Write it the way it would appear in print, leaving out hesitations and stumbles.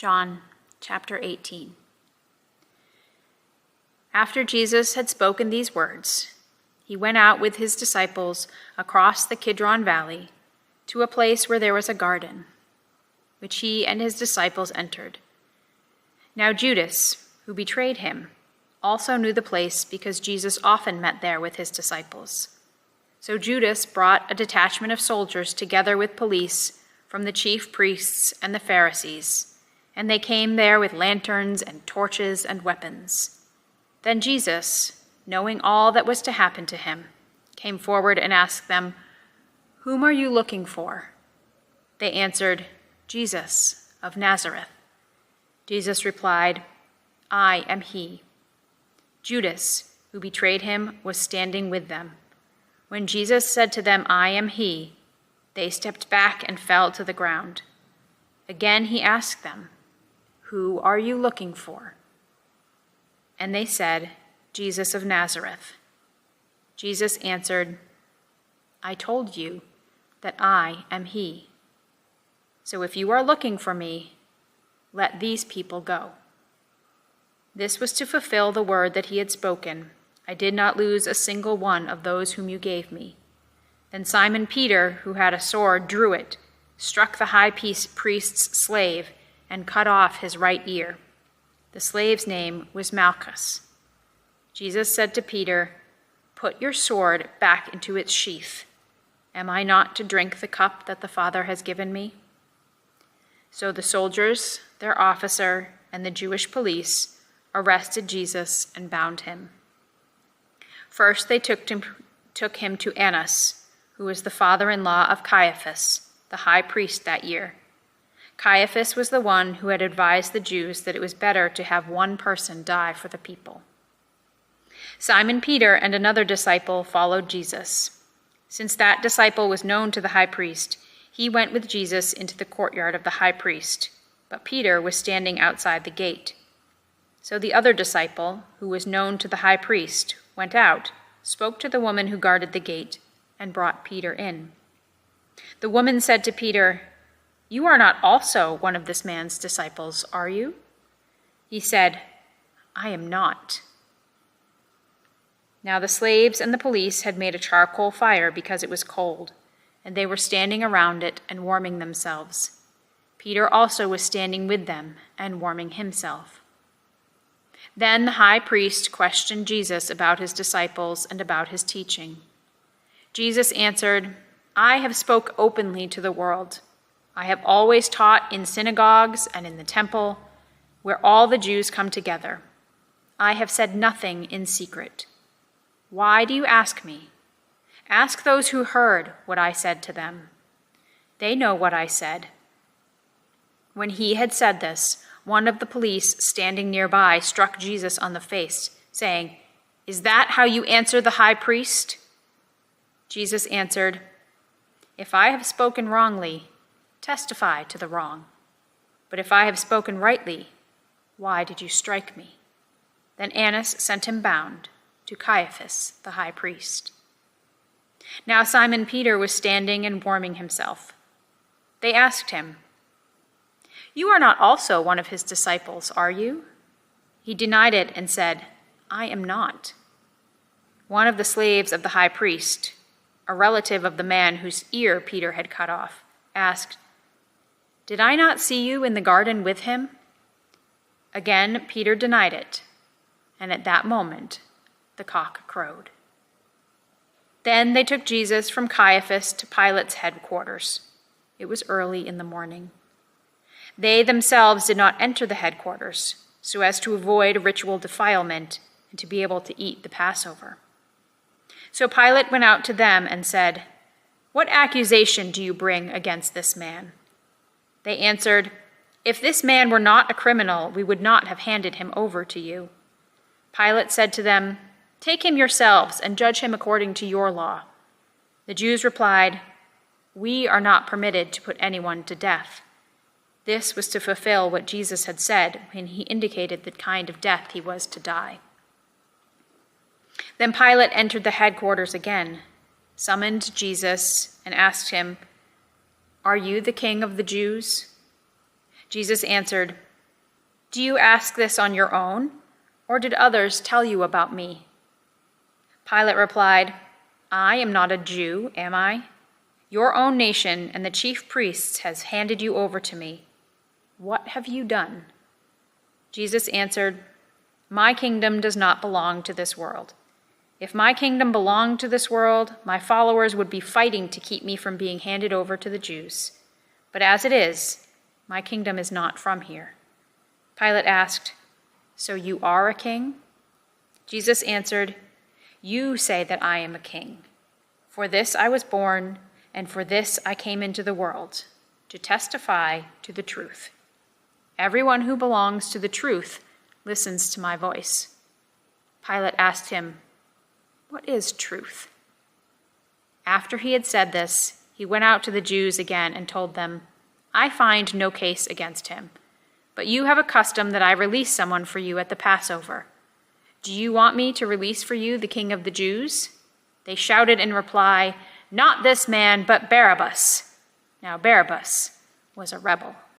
John chapter 18. After Jesus had spoken these words, he went out with his disciples across the Kidron Valley to a place where there was a garden, which he and his disciples entered. Now Judas, who betrayed him, also knew the place because Jesus often met there with his disciples. So Judas brought a detachment of soldiers together with police from the chief priests and the Pharisees, and they came there with lanterns and torches and weapons. Then Jesus, knowing all that was to happen to him, came forward and asked them, "Whom are you looking for?" They answered, "Jesus of Nazareth." Jesus replied, "I am he." Judas, who betrayed him, was standing with them. When Jesus said to them, "I am he," they stepped back and fell to the ground. Again he asked them, "Who are you looking for?" And they said, "Jesus of Nazareth." Jesus answered, "I told you that I am he. So if you are looking for me, let these people go." This was to fulfill the word that he had spoken, "I did not lose a single one of those whom you gave me." Then Simon Peter, who had a sword, drew it, struck the high priest's slave, and cut off his right ear. The slave's name was Malchus. Jesus said to Peter, "Put your sword back into its sheath. Am I not to drink the cup that the Father has given me?" So the soldiers, their officer, and the Jewish police arrested Jesus and bound him. First they took him to Annas, who was the father-in-law of Caiaphas, the high priest that year. Caiaphas was the one who had advised the Jews that it was better to have one person die for the people. Simon Peter and another disciple followed Jesus. Since that disciple was known to the high priest, he went with Jesus into the courtyard of the high priest, but Peter was standing outside the gate. So the other disciple, who was known to the high priest, went out, spoke to the woman who guarded the gate, and brought Peter in. The woman said to Peter, "You are not also one of this man's disciples, are you?" He said, "I am not." Now the slaves and the police had made a charcoal fire because it was cold, and they were standing around it and warming themselves. Peter also was standing with them and warming himself. Then the high priest questioned Jesus about his disciples and about his teaching. Jesus answered, "I have spoke openly to the world. I have always taught in synagogues and in the temple, where all the Jews come together. I have said nothing in secret. Why do you ask me? Ask those who heard what I said to them. They know what I said." When he had said this, one of the police standing nearby struck Jesus on the face, saying, "Is that how you answer the high priest?" Jesus answered, "If I have spoken wrongly, testify to the wrong. But if I have spoken rightly, why did you strike me?" Then Annas sent him bound to Caiaphas, the high priest. Now Simon Peter was standing and warming himself. They asked him, "You are not also one of his disciples, are you?" He denied it and said, "I am not." One of the slaves of the high priest, a relative of the man whose ear Peter had cut off, asked, "Did I not see you in the garden with him?" Again Peter denied it, and at that moment the cock crowed. Then they took Jesus from Caiaphas to Pilate's headquarters. It was early in the morning. They themselves did not enter the headquarters, so as to avoid ritual defilement and to be able to eat the Passover. So Pilate went out to them and said, "What accusation do you bring against this man?" They answered, "If this man were not a criminal, we would not have handed him over to you." Pilate said to them, "Take him yourselves and judge him according to your law." The Jews replied, "We are not permitted to put anyone to death." This was to fulfill what Jesus had said when he indicated the kind of death he was to die. Then Pilate entered the headquarters again, summoned Jesus, and asked him, "Are you the king of the Jews?" Jesus answered, Do you ask this on your own, or did others tell you about me?" Pilate replied, "I am not a Jew, am I? Your own nation and the chief priests has handed you over to me. What have you done?" Jesus answered, "My kingdom does not belong to this world. If my kingdom belonged to this world, my followers would be fighting to keep me from being handed over to the Jews. But as it is, my kingdom is not from here." Pilate asked, "So you are a king?" Jesus answered, "You say that I am a king. For this I was born, and for this I came into the world, to testify to the truth. Everyone who belongs to the truth listens to my voice." Pilate asked him, "What is truth?" After he had said this, he went out to the Jews again and told them, "I find no case against him. But you have a custom that I release someone for you at the Passover. Do you want me to release for you the King of the Jews?" They shouted in reply, "Not this man, but Barabbas." Now Barabbas was a rebel.